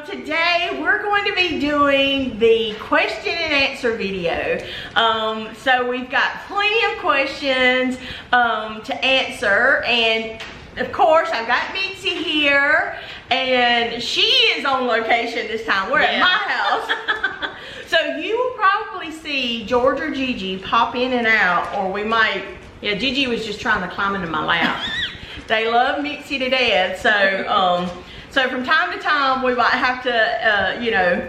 Today we're going to be doing the question and answer video. So we've got plenty of questions to answer, and of course I've got Mitzi here, and she is on location this time. We're at my house. So you will probably see George or Gigi pop in and out, or we might, yeah, Gigi was just trying to climb into my lap. They love Mitzi to death, so so from time to time we might have to, you know,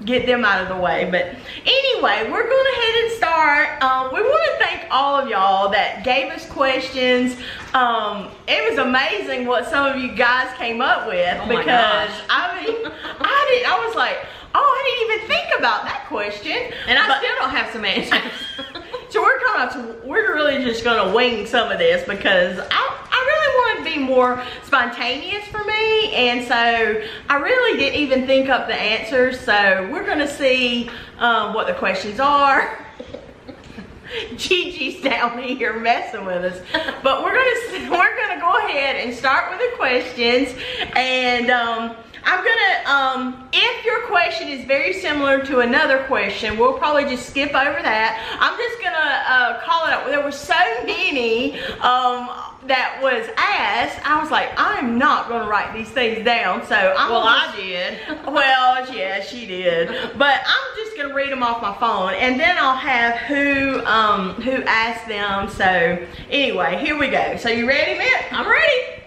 get them out of the way. But anyway, we're going ahead and start. We want to thank all of y'all that gave us questions. It was amazing what some of you guys came up with, because I mean, I was like, oh, I didn't even think about that question, and I still don't have some answers. So we're really just gonna wing some of this, because I really want it to be more spontaneous for me, and so I really didn't even think up the answers. So we're gonna see what the questions are. Gigi's down here messing with us, but we're gonna go ahead and start with the questions, and I'm gonna, if your question is very similar to another question, we'll probably just skip over that. I'm just gonna call it up. There were so many that was asked, I was like, I'm not gonna write these things down. So I did. Well, yeah, she did. But I'm just gonna read them off my phone, and then I'll have who asked them. So anyway, here we go. So you ready, Mitt? I'm ready.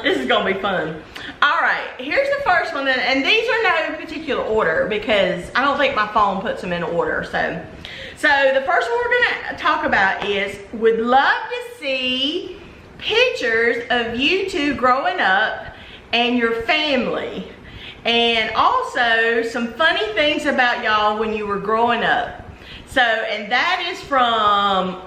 This is gonna be fun. All right, here's the first one, and these are no particular order because I don't think my phone puts them in order. So the first one we're gonna talk about is, would love to see pictures of you two growing up and your family, and also some funny things about y'all when you were growing up. So, and that is from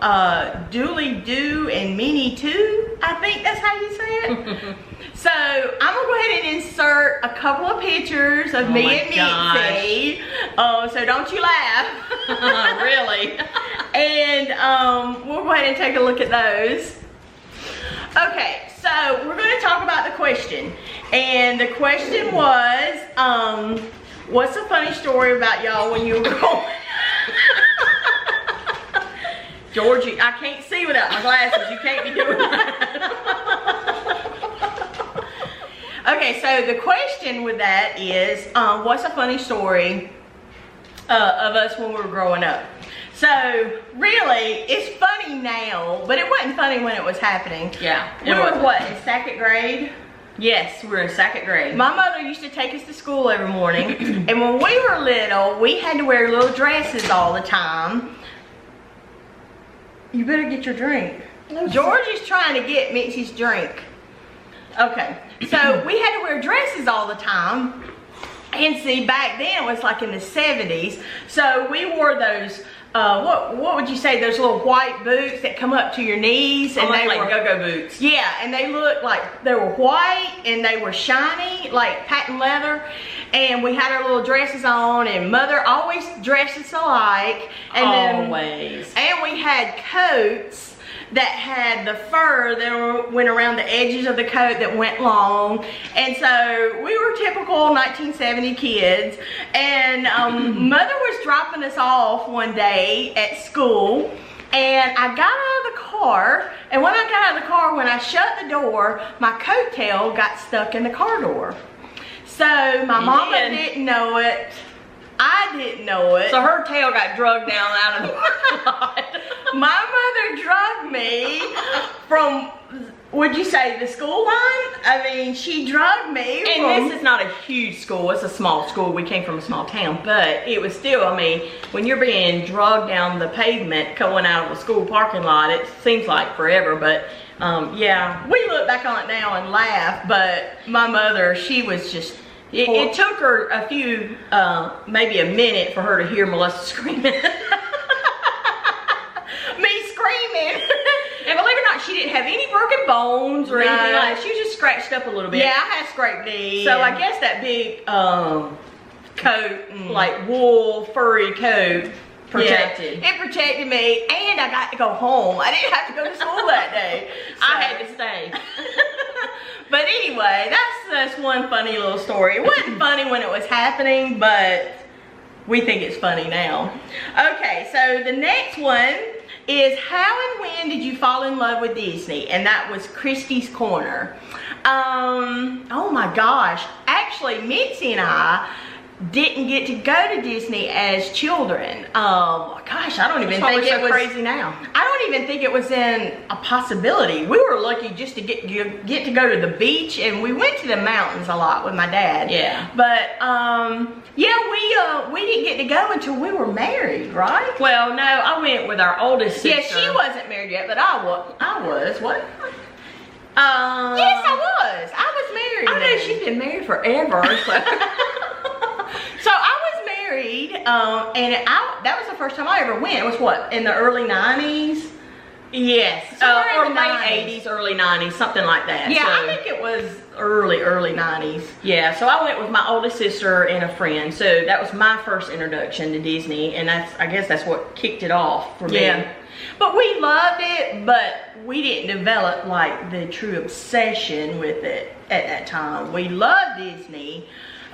Dooley Doo and Minnie Too, I think that's how you say it. So I'm gonna go ahead and insert a couple of pictures of me and Mitzi. So don't you laugh. Really. And we'll go ahead and take a look at those. Okay, so we're gonna talk about the question. And the question was, what's a funny story about y'all when you were growing? Georgie, I can't see without my glasses. You can't be doing that. Okay, so the question with that is, what's a funny story of us when we were growing up? So really, it's funny now, but it wasn't funny when it was happening. Yeah. We were what, in second grade? Yes, we were in second grade. My mother used to take us to school every morning, and when we were little, we had to wear little dresses all the time. You better get your drink. George is trying to get Mitzi's drink. Okay, so we had to wear dresses all the time, and see, back then it was like in the 70s, so we wore those, what would you say, those little white boots that come up to your knees, and they were like go-go boots. Yeah, and they looked like they were white, and they were shiny, like patent leather, and we had our little dresses on, and Mother always dressed us alike, and and we had coats that had the fur that went around the edges of the coat that went long, and so we were typical 1970 kids. And Mother was dropping us off one day at school, and I got out of the car, and when I got out of the car, when I shut the door, my coattail got stuck in the car door. So my mama didn't know it. I didn't know it. So her tail got drugged down out of the parking lot. My mother drugged me from, would you say, the school line? I mean, she drugged me. And this is not a huge school. It's a small school. We came from a small town. But it was still, I mean, when you're being drugged down the pavement going out of a school parking lot, it seems like forever. But yeah, we look back on it now and laugh. But my mother, she was just... It took her a few, maybe a minute for her to hear Melissa screaming. Me screaming. And believe it or not, she didn't have any broken bones or anything like that. She was just scratched up a little bit. Yeah, I had scraped knees. So I guess that big coat, like wool, furry coat, protected. Yeah, it protected me, and I got to go home. I didn't have to go to school that day. So. I had to stay. But anyway, that's just one funny little story. It wasn't funny when it was happening, but we think it's funny now. Okay, so the next one is how and when did you fall in love with Disney? And that was Christy's Corner. Oh my gosh. Actually, Mitzi and I didn't get to go to Disney as children. Gosh, I don't even think it was crazy now. I don't even think it was in a possibility. We were lucky just to get to go to the beach, and we went to the mountains a lot with my dad. Yeah. But yeah, we didn't get to go until we were married, right? Well, no, I went with our oldest sister. Yeah, she wasn't married yet, but I was. What? Yes, I was. I was married. I know she's been married forever. So I was married, and that was the first time I ever went. It was what, in the early 90s? Yes, or late 80s, early 90s, something like that. Yeah, so, I think it was early 90s. Yeah, so I went with my oldest sister and a friend. So that was my first introduction to Disney, and I guess that's what kicked it off for me. Yeah. But we loved it, but we didn't develop like the true obsession with it at that time. We loved Disney.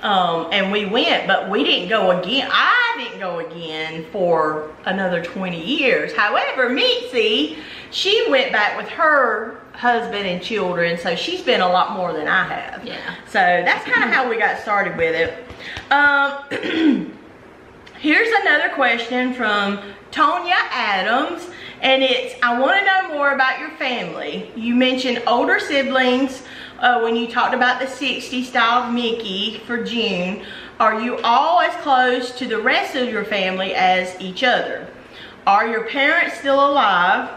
And we went, but we didn't go again. I didn't go again for another 20 years. However, Mitzi, she went back with her husband and children, so she's been a lot more than I have. Yeah. So that's kind of how we got started with it. Here's another question from Tonya Adams, and it's, I want to know more about your family. You mentioned older siblings when you talked about the 60s style Mickey for June. Are you all as close to the rest of your family as each other? Are your parents still alive?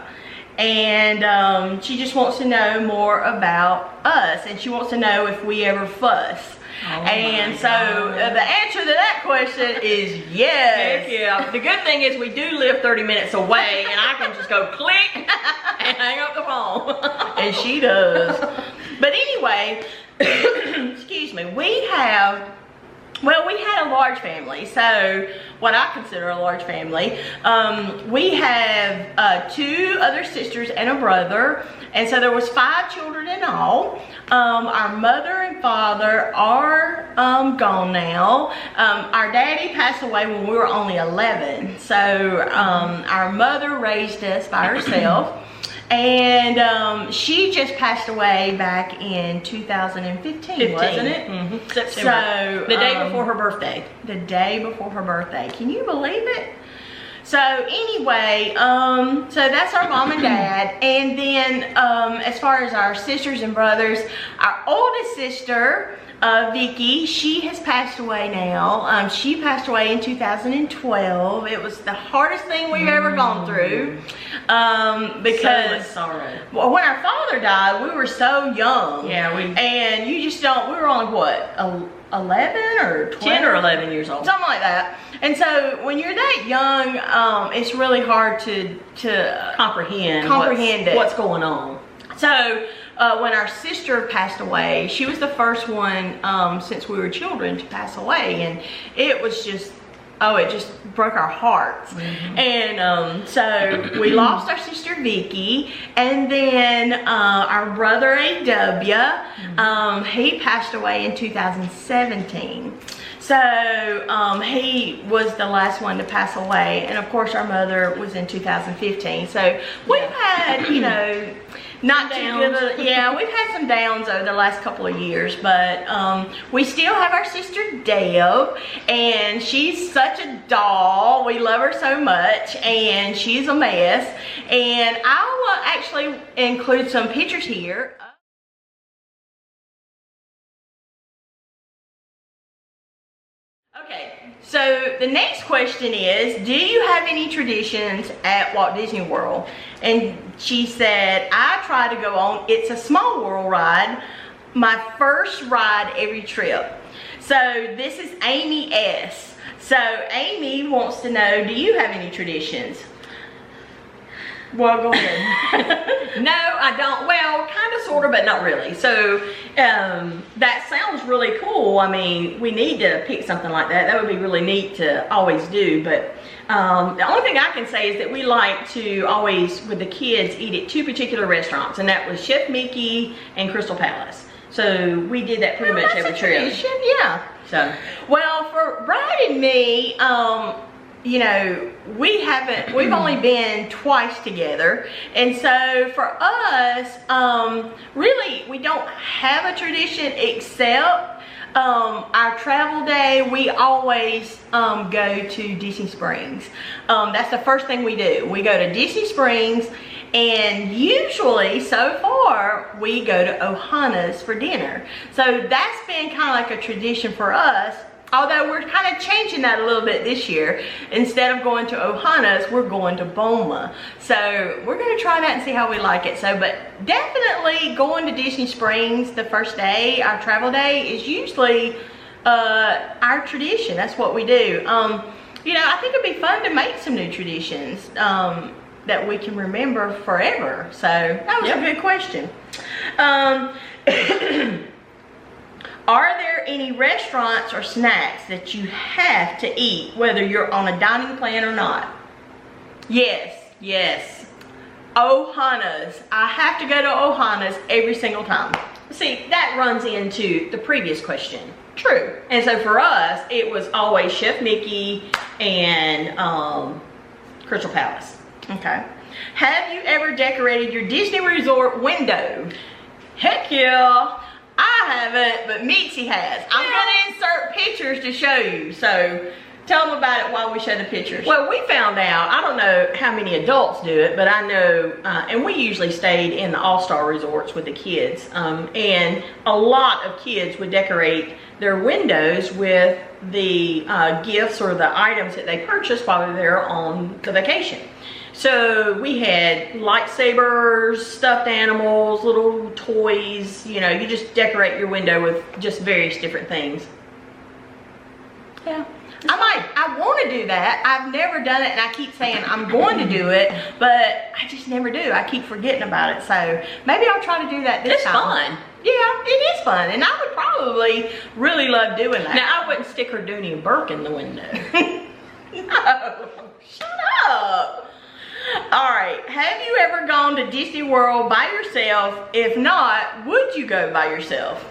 And she just wants to know more about us, and she wants to know if we ever fuss. Oh, and so the answer to that question is yes. Heck yeah. The good thing is we do live 30 minutes away, and I can just go click and hang up the phone. And she does. But anyway, excuse me, we had a large family. So what I consider a large family. We have 2 other sisters and a brother. And so there was 5 children in all. Our mother and father are gone now. Our daddy passed away when we were only 11. So our mother raised us by herself. And she just passed away back in 2015, wasn't it? Mm-hmm. September. So the day before her birthday. The day before her birthday. Can you believe it? So anyway, so that's our mom and dad. And then as far as our sisters and brothers, our oldest sister, Vicky, she has passed away now. She passed away in 2012. It was the hardest thing we've ever gone through. Because so much sorrow. Well, when our father died, we were so young. Yeah, and you just don't, we were only what, 11 or 12? 10 or 11 years old. Something like that. And so when you're that young, it's really hard to comprehend what's going on. So when our sister passed away, she was the first one since we were children to pass away, and it was just, it just broke our hearts. Mm-hmm. And so we lost our sister Vicky, and then our brother A.W., he passed away in 2017. So he was the last one to pass away, and of course our mother was in 2015. So we've had, you know, not too good. Yeah, we've had some downs over the last couple of years, but we still have our sister Deb, and she's such a doll. We love her so much, and she's a mess. And I'll actually include some pictures here. Okay, so the next question is, do you have any traditions at Walt Disney World? And she said, I try to go on It's a Small World ride, my first ride every trip. So this is Amy S. So Amy wants to know, do you have any traditions? Well, go ahead. No, I don't. Well, kind of, sort of, but not really. So that sounds really cool. I mean, we need to pick something like that. That would be really neat to always do. But The only thing I can say is that we like to always, with the kids, eat at 2 particular restaurants, and that was Chef Mickey and Crystal Palace. So we did that pretty much every trip. Yeah. So, well, for Brad and me, you know, we've only been twice together, and so for us, really, we don't have a tradition except our travel day. We always go to Disney Springs. That's the first thing we do. We go to Disney Springs, and usually, so far, we go to Ohana's for dinner. So that's been kind of like a tradition for us, although we're kind of changing that a little bit this year. Instead of going to Ohana's, we're going to Boma. So we're going to try that and see how we like it. So, but definitely going to Disney Springs the first day, our travel day, is usually our tradition. That's what we do. You know, I think it'd be fun to make some new traditions that we can remember forever. So that was a good question. Are there any restaurants or snacks that you have to eat, whether you're on a dining plan or not? Yes, yes. Ohana's. I have to go to Ohana's every single time. See, that runs into the previous question. True. And so for us, it was always Chef Mickey and Crystal Palace. Okay. Have you ever decorated your Disney Resort window? Heck yeah. I haven't, but Mitzi has. I'm going to insert pictures to show you. So tell them about it while we show the pictures. Well, we found out, I don't know how many adults do it, but I know, and we usually stayed in the all-star resorts with the kids. And a lot of kids would decorate their windows with the gifts or the items that they purchased while they're there on the vacation. So we had lightsabers, stuffed animals, little toys, you know, you just decorate your window with just various different things. Yeah. I want to do that. I've never done it, and I keep saying I'm going to do it, but I just never do. I keep forgetting about it. So maybe I'll try to do that this time. It's fun. Yeah, it is fun, and I would probably really love doing that. Now, I wouldn't stick her Dooney and Burke in the window. No, shut up. All right, have you ever gone to Disney World by yourself? If not, would you go by yourself?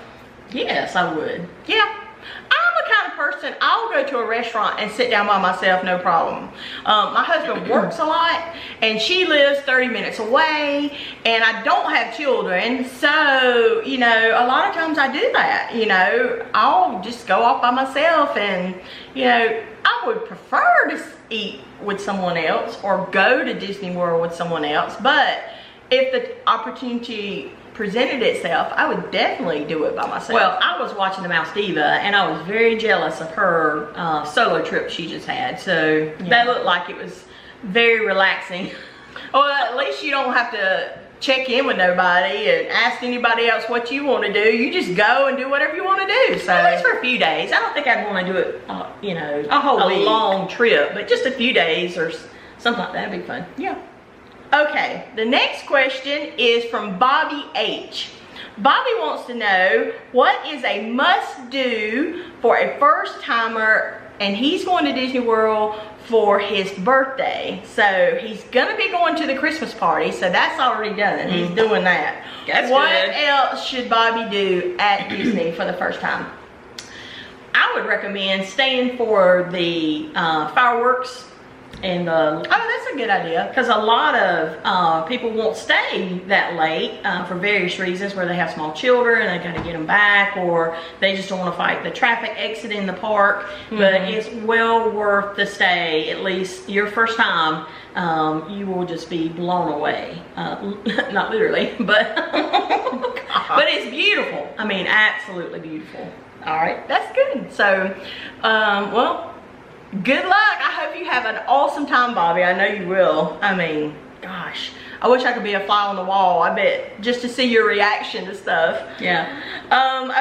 Yes, I would. Yeah. I'm the kind of person, I'll go to a restaurant and sit down by myself, no problem. My husband works a lot, and she lives 30 minutes away, and I don't have children, so, you know, a lot of times I do that, you know. I'll just go off by myself, and, you know, I would prefer to eat with someone else or go to Disney World with someone else, but if the opportunity presented itself, I would definitely do it by myself. Well, I was watching the Mouse Diva, and I was very jealous of her solo trip she just had. So that looked like it was very relaxing. Well, at least you don't have to check in with nobody and ask anybody else what you want to do. You just go and do whatever you want to do. So at least for a few days. I don't think I'd want to do it, you know, a long trip, but just a few days or something like that would be fun. Yeah. Okay, the next question is from Bobby H. Bobby wants to know, what is a must-do for a first-timer, and he's going to Disney World for his birthday. So he's gonna be going to the Christmas party, so that's already done. He's doing that. That's what good. else should Bobby do at Disney for the first time? I would recommend staying for the fireworks and oh, that's a good idea, because a lot of people won't stay that late for various reasons, where they have small children and they got to get them back, or they just don't want to fight the traffic exit in the park. But it's well worth the stay. At least your first time, you will just be blown away. Not literally, but but it's beautiful. I mean, absolutely beautiful. All right, that's good. So well, good luck. I hope you have an awesome time, Bobby. I know you will. I mean, gosh, I wish I could be a fly on the wall. I bet, just to see your reaction to stuff. Yeah.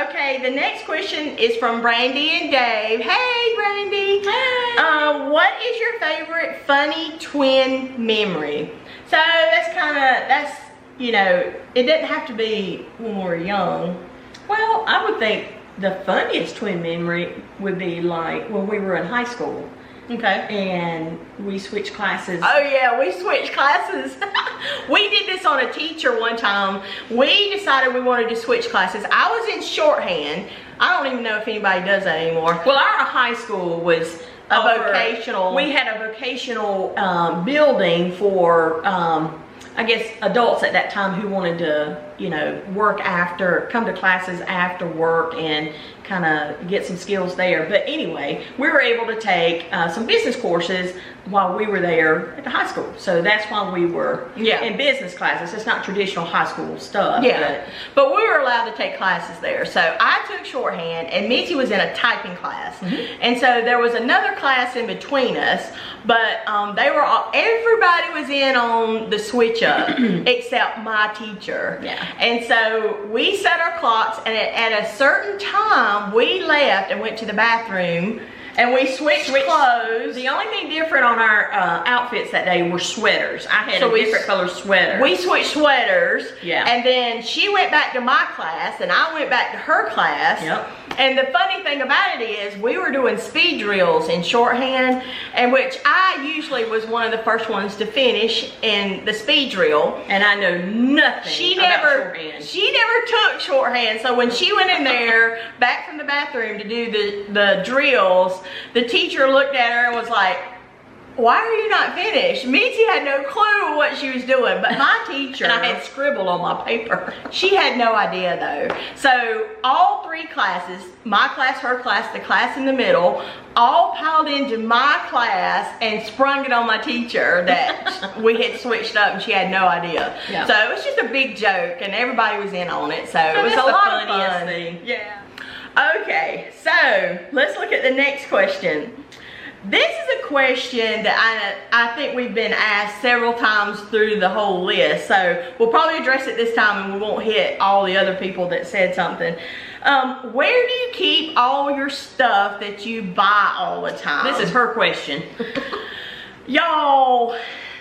Okay, the next question is from Brandy and Dave. Hey, Brandy. Hey. What is your favorite funny twin memory? So that's, you know, it doesn't have to be when we're young. Well, I would think the funniest twin memory would be like when we were in high school. Okay. And we switched classes. Oh yeah, we switched classes. We did this on a teacher one time. We decided we wanted to switch classes. I was in shorthand. I don't even know if anybody does that anymore. Well, our high school was a vocational. We had a vocational building for, I guess, adults at that time who wanted to, you know, come to classes after work and kind of get some skills there. But anyway, we were able to take some business courses while we were there at the high school. So that's why we were in business classes. It's not traditional high school stuff. Yeah, but we were allowed to take classes there. So I took shorthand and Mitzi was in a typing class. And so there was another class in between us, but everybody was in on the switch up except my teacher. Yeah. And so we set our clocks, and at a certain time we left and went to the bathroom and we switched clothes. The only thing different on our outfits that day were sweaters. I had a different color sweater. We switched sweaters. Yeah. And then she went back to my class and I went back to her class. Yep. And the funny thing about it is we were doing speed drills in shorthand, and which I usually was one of the first ones to finish in the speed drill. And I know nothing about shorthand. She never took shorthand. So when she went in there back from the bathroom to do the drills, the teacher looked at her and was like, "Why are you not finished?" Mitzi had no clue what she was doing, but my teacher... And I had scribbled on my paper. She had no idea though. So all three classes, my class, her class, the class in the middle, all piled into my class and sprung it on my teacher that we had switched up and she had no idea. Yeah. So it was just a big joke and everybody was in on it. So it was a lot of fun. Thing. Yeah. Okay, so let's look at the next question. This is a question that I think we've been asked several times through the whole list, so we'll probably address it this time and we won't hit all the other people that said something. Where do you keep all your stuff that you buy all the time? This is her question. Y'all,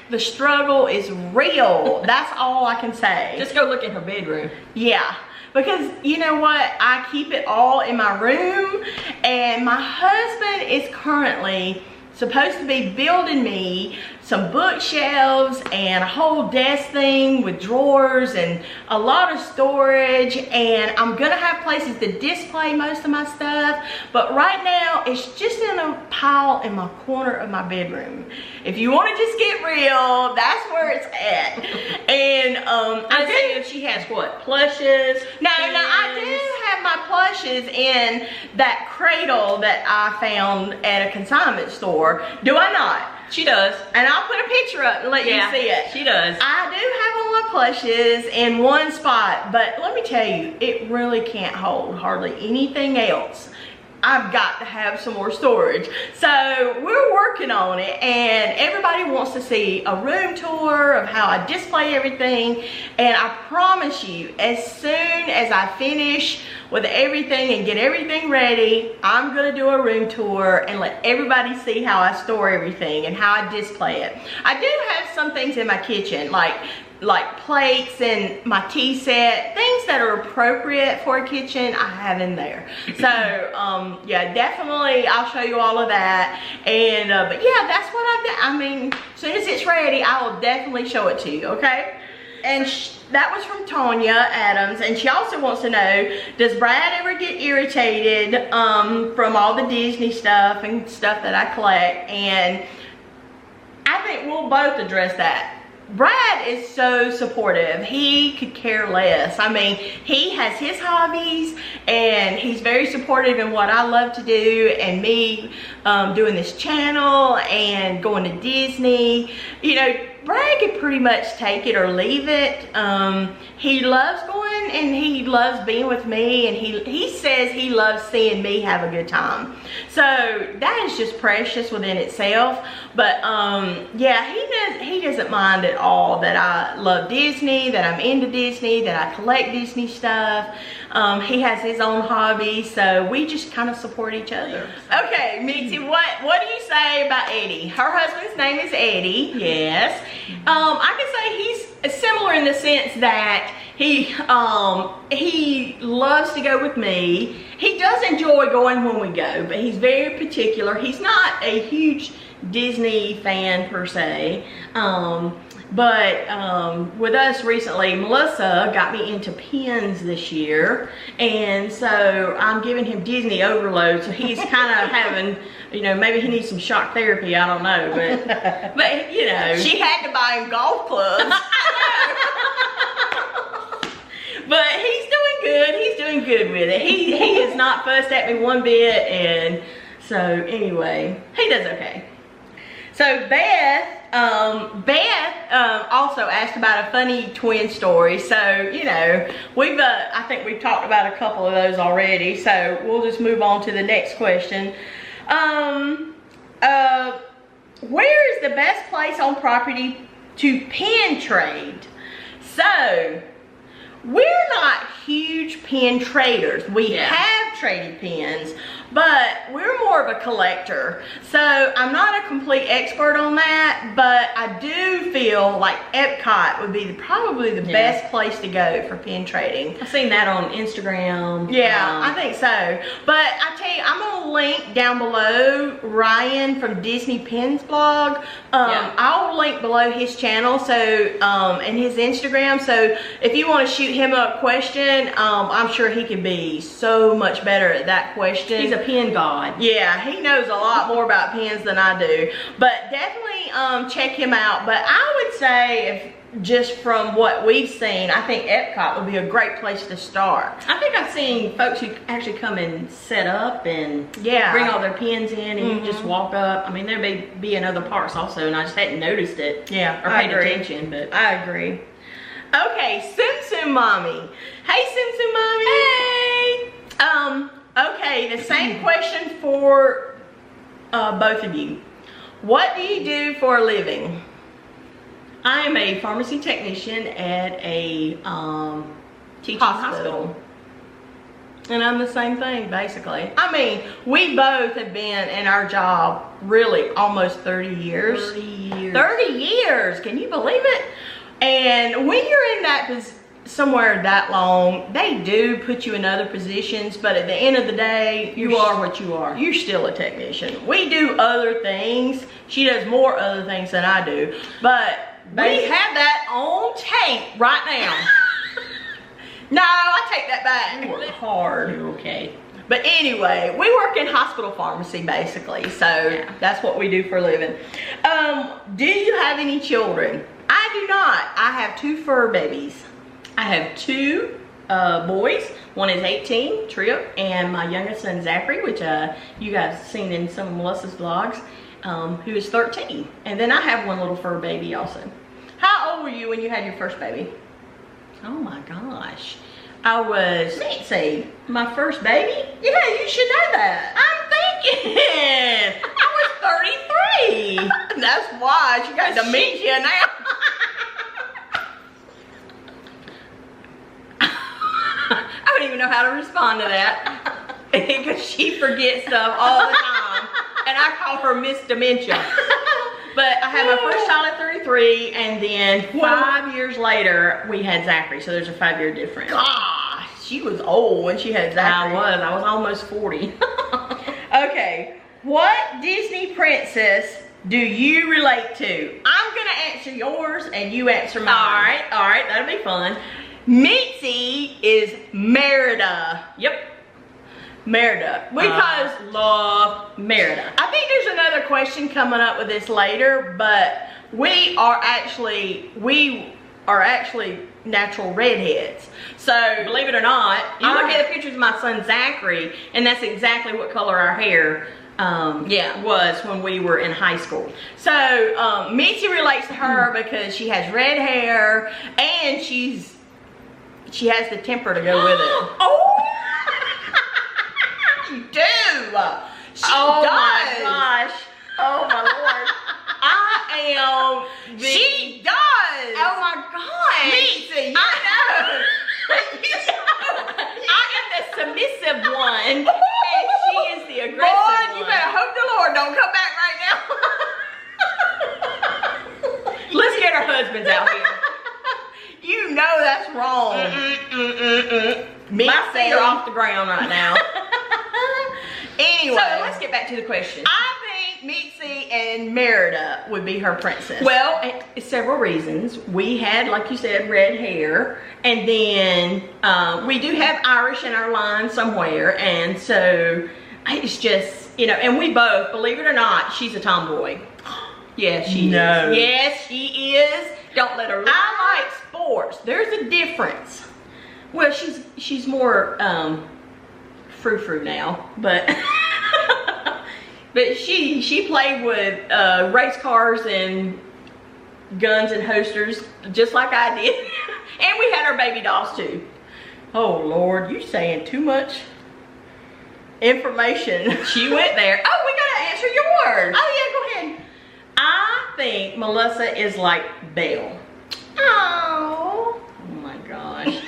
the struggle is real. That's all I can say. Just go look in her bedroom. Yeah. Because you know what, I keep it all in my room, and my husband is currently supposed to be building me some bookshelves and a whole desk thing with drawers and a lot of storage, and I'm gonna have places to display most of my stuff, but right now it's just in a pile in my corner of my bedroom. If you want to just get real, that's where it's at. And I think she has what, plushes? No, I do have my plushes in that cradle that I found at a consignment store. Do I not? She does. And I'll put a picture up and let you see it. She does. I do have all my plushes in one spot, but let me tell you, it really can't hold hardly anything else. I've got to have some more storage. So we're working on it, and everybody wants to see a room tour of how I display everything. And I promise you, as soon as I finish with everything and get everything ready, I'm gonna do a room tour and let everybody see how I store everything and how I display it. I do have some things in my kitchen, like plates and my tea set, things that are appropriate for a kitchen, I have in there. So yeah, definitely I'll show you all of that. And but yeah, that's what I've done. I mean, as soon as it's ready, I will definitely show it to you, okay? And that was from Tanya Adams, and she also wants to know, does Brad ever get irritated from all the Disney stuff and stuff that I collect? And I think we'll both address that. Brad is so supportive. He could care less. I mean, he has his hobbies and he's very supportive in what I love to do, and me doing this channel and going to Disney. You know, Brad could pretty much take it or leave it. He loves going and he loves being with me, and he says he loves seeing me have a good time. So that is just precious within itself. But yeah, he doesn't mind at all that I love Disney, that I'm into Disney, that I collect Disney stuff. He has his own hobby, so we just kind of support each other. Okay, Mitzi, what do you say about Eddie? Her husband's name is Eddie. Yes. I can say he's similar in the sense that He loves to go with me. He does enjoy going when we go, but he's very particular. He's not a huge Disney fan per se. But with us recently, Melissa got me into pins this year, and so I'm giving him Disney overload. So he's kind of having, you know, maybe he needs some shock therapy. I don't know, but you know, she had to buy him golf clubs. But he's doing good. He's doing good with it. He has not fussed at me one bit, and so anyway, he does okay. So Beth also asked about a funny twin story. So, you know, I think we've talked about a couple of those already. So we'll just move on to the next question. Where is the best place on property to pin trade? So, we're not huge pin traders. We have traded pins, but we're more of a collector. So I'm not a complete expert on that, but I do feel like Epcot would be probably the best place to go for pin trading. I've seen that on Instagram. Yeah, I think so. But I tell you, I'm going to link down below Ryan from Disney Pins blog. I'll link below his channel, so and his Instagram. So if you want to shoot him a question, I'm sure he could be so much better at that question. He's a pin god. Yeah, he knows a lot more about pins than I do. But definitely check him out. But I would say, if just from what we've seen, I think Epcot would be a great place to start. I think I've seen folks who actually come and set up and bring all their pins in, and you just walk up. I mean, there may be in other parks also, and I just hadn't noticed it. Yeah, or paid attention. But I agree. Okay, Simpson Mommy. Hey, Simpson Mommy. Hey. Okay, the same question for both of you. What do you do for a living? I am a pharmacy technician at a teaching hospital. And I'm the same thing, basically. I mean, we both have been in our job really almost 30 years. 30 years. 30 years, can you believe it? And when you're in that somewhere that long, they do put you in other positions, but at the end of the day, you are what you are. You're still a technician. We do other things. She does more other things than I do, but we have that on tape right now. No, I take that back. You work hard. Okay. But anyway, we work in hospital pharmacy basically, so that's what we do for a living. Do you have any children? I do not. I have 2 fur babies. I have 2 boys. One is 18, Trip, and my youngest son, Zachary, which you guys have seen in some of Melissa's vlogs, who is 13. And then I have one little fur baby also. How old were you when you had your first baby? Oh my gosh. I was, let's see, my first baby? Yeah, you should know that. I'm thinking. I was 33. That's why she got dementia now. I don't even know how to respond to that because she forgets stuff all the time, and I call her Miss Dementia. But I had my first child at 33, and then 5 years later we had Zachary. So there's a 5-year difference. Gosh, she was old when she had Zachary. I was almost 40. Okay, what Disney princess do you relate to? I'm gonna answer yours, and you answer mine. All right, that'll be fun. Mitzi is Merida. Yep. Merida. Because love Merida. I think there's another question coming up with this later, but we are actually natural redheads. So believe it or not, you look at the pictures of my son Zachary, and that's exactly what color our hair was when we were in high school. So Mitzi relates to her because she has red hair, and she has the temper to go with it. Oh! You do! She does! My gosh. Oh my Lord. She does! Oh my gosh! Mitzi, I know! I am the submissive one, and she is the aggressive Lord, one. you better hope the Lord don't come back right now. Let's get our husbands out here. You know that's wrong. My feet are off the ground right now. Anyway. So let's get back to the question. I think Mixie and Merida would be her princess. Well, several reasons. We had, like you said, red hair, and then we do have Irish in our line somewhere, and so it's just, you know, and we both, believe it or not, she's a tomboy. Yes, she is. Yes, she is. Don't let her lie. I like sports. There's a difference. Well, she's more frou-frou now, but but she played with race cars and guns and holsters just like I did. And we had our baby dolls too. Oh Lord, you saying too much information. She went there. Oh, we gotta answer yours. Oh yeah, go ahead. I think Melissa is like Belle. Oh my gosh.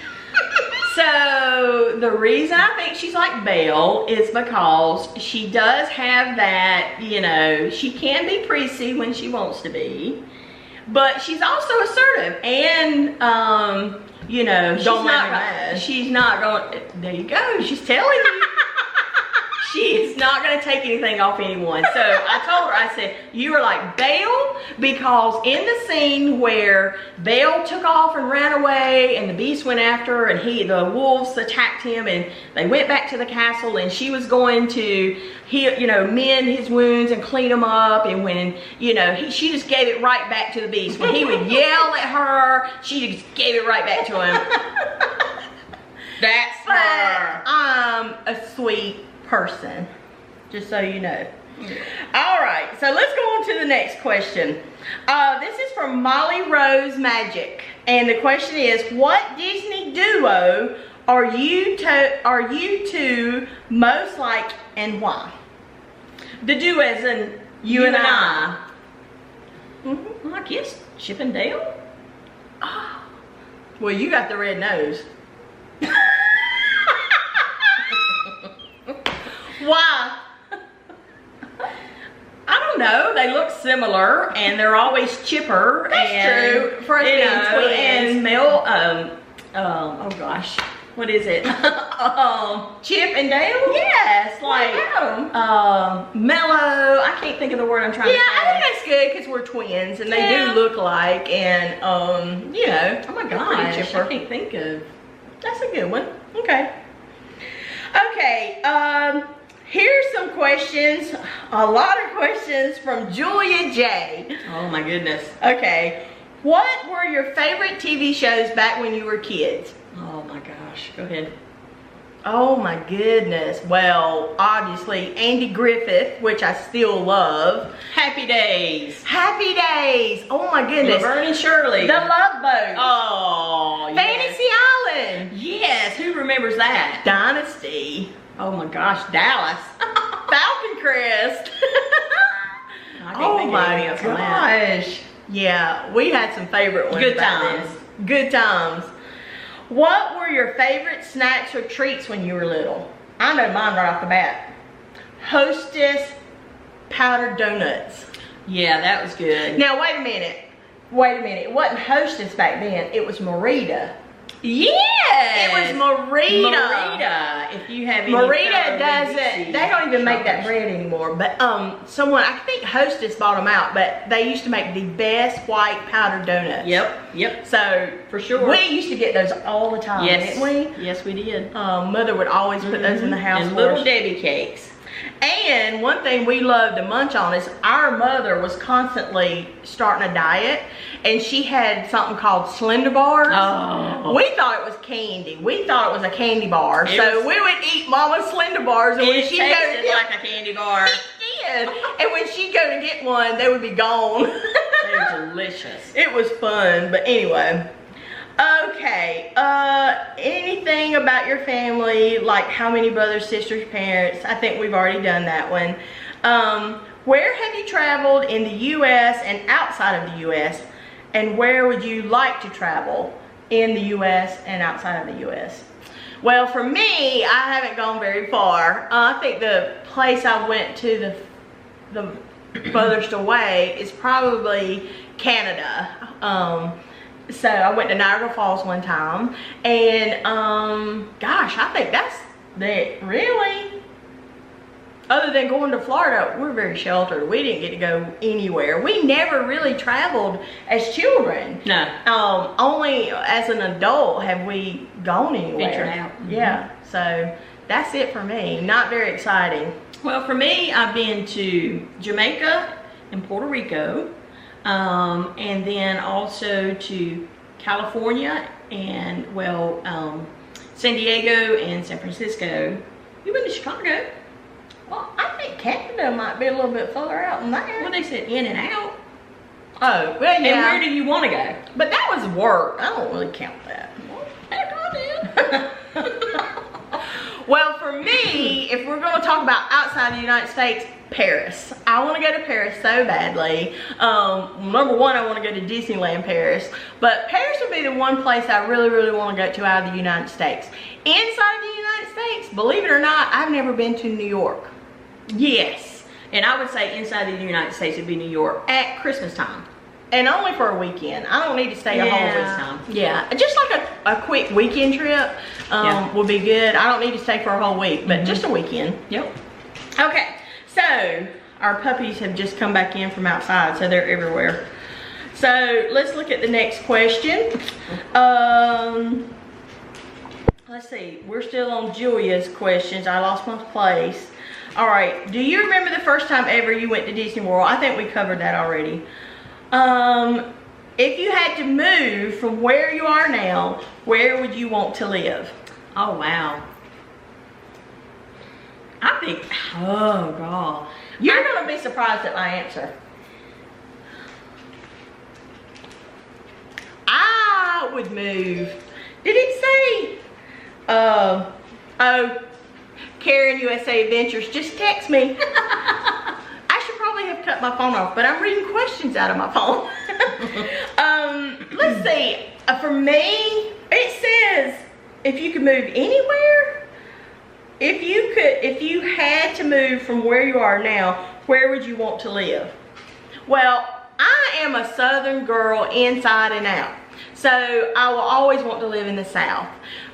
So the reason I think she's like Belle is because she does have that, you know, she can be prissy when she wants to be, but she's also assertive, and you know, she's not going, there you go, she's telling you. She's not going to take anything off anyone. So I told her, I said, you are like Belle, because in the scene where Belle took off and ran away and the beast went after her and the wolves attacked him and they went back to the castle and she was going to heal, you know, mend his wounds and clean them up, and when, you know, she just gave it right back to the beast. When he would yell at her, she just gave it right back to him. That's her. I'm a sweet person, just so you know. All right, so let's go on to the next question. This is from Molly Rose Magic, and the question is, what Disney duo are you two most like, and why? The duo as in you and I. Well, I guess Chip and Dale. Oh. Well, you got the red nose. Why? I don't know. They look similar, and they're always chipper. That's true. For us being twins. And Mel, oh gosh, what is it? Chip and Dale? Yes, like mellow. I can't think of the word I'm trying to say. Yeah, I think that's good because we're twins, and they do look alike, and you know. Oh my gosh, I can't think of. That's a good one. Okay. Okay. Here's some questions, a lot of questions from Julia J. Oh my goodness. Okay, what were your favorite TV shows back when you were kids? Oh my gosh, go ahead. Oh my goodness. Well, obviously Andy Griffith, which I still love. Happy Days. Happy Days. Oh my goodness. Laverne and Shirley. The Love Boat. Oh, Fantasy Island. Yes, who remembers that? Dynasty. Oh my gosh, Dallas. Falcon Crest. Oh my gosh. Yeah, we had some favorite ones. Good times. Good times. What were your favorite snacks or treats when you were little? I know mine right off the bat. Hostess powdered donuts. Yeah, that was good. Now wait a minute. It wasn't Hostess back then. It was Merida. Yes! It was Merida. Merida. If you have any Merida doesn't, they don't even make that bread anymore. But someone, I think Hostess bought them out, but they used to make the best white powdered donuts. Yep. So, for sure. We used to get those all the time, didn't we? Yes, we did. Mother would always put those in the house and for little us. Debbie cakes. And one thing we loved to munch on is our mother was constantly starting a diet, and she had something called Slender Bars. Oh. We thought it was candy. We thought it was a candy bar. So we would eat Mama's Slender Bars, and when she'd go to get like a candy bar. It did. And when she'd go to get one, they would be gone. They're delicious. It was fun, but anyway. Okay, anything about your family, like how many brothers, sisters, parents? I think we've already done that one. Where have you traveled in the U.S. and outside of the U.S.? And where would you like to travel in the U.S. and outside of the U.S.? Well, for me, I haven't gone very far. I think the place I went to the furthest away is probably Canada. So I went to Niagara Falls one time, and gosh, I think that's that really. Other than going to Florida, we're very sheltered. We didn't get to go anywhere. We never really traveled as children. No. Only as an adult have we gone anywhere. Ventured out. Yeah. So that's it for me. Not very exciting. Well, for me, I've been to Jamaica and Puerto Rico, and then also to California and San Diego and San Francisco. You been to Chicago? Well, I think Canada might be a little bit further out than that. Well, they said in and out. Oh, well, yeah. And where do you want to go? But that was work. I don't really count that. Well, heck, I did. Well, for me, if we're going to talk about outside the United States, Paris. I want to go to Paris so badly. Number one, I want to go to Disneyland Paris. But Paris would be the one place I really, really want to go to out of the United States. Inside the United States, believe it or not, I've never been to New York. Yes. And I would say inside the United States would be New York at Christmas time. And only for a weekend. I don't need to stay a whole week's time. Yeah. Just like a quick weekend trip would be good. I don't need to stay for a whole week, but just a weekend. Yep. Okay, so our puppies have just come back in from outside, so they're everywhere. So let's look at the next question. Let's see, we're still on Julia's questions. I lost my place. All right, do you remember the first time ever you went to Disney World? I think we covered that already. If you had to move from where you are now, where would you want to live? Oh, wow. I think, oh, God. You're going to be surprised at my answer. I would move. Did it say? Oh, Karen USA Adventures, just text me. I should probably have cut my phone off, but I'm reading questions out of my phone. Let's see. For me, it says if you could move anywhere. If you had to move from where you are now, where would you want to live? Well, I am a Southern girl inside and out. So I will always want to live in the South.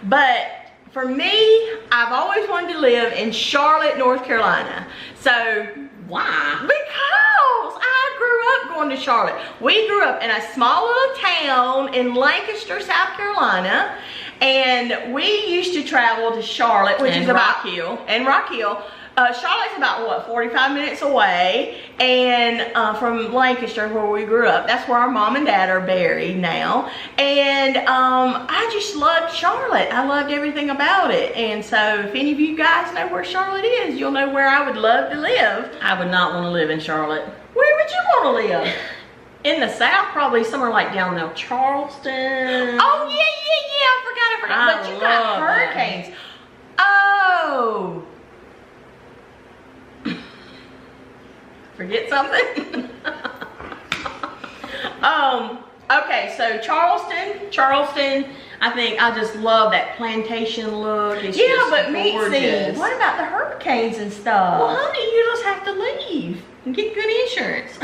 But for me, I've always wanted to live in Charlotte, North Carolina. So why? Because I grew up going to Charlotte. We grew up in a small little town in Lancaster, South Carolina. And we used to travel to Charlotte, which is about Rock Hill. Charlotte's about, what, 45 minutes away, and from Lancaster, where we grew up. That's where our mom and dad are buried now. And I just loved Charlotte. I loved everything about it. And so if any of you guys know where Charlotte is, you'll know where I would love to live. I would not want to live in Charlotte. Where would you want to live? In the South, probably somewhere like down there, Charleston. Oh, yeah, I forgot. But you got hurricanes. Oh. Forget something? Okay, so Charleston, I think I just love that plantation look. It's just but gorgeous. what about the hurricanes and stuff? Well, honey, you just have to leave and get good insurance.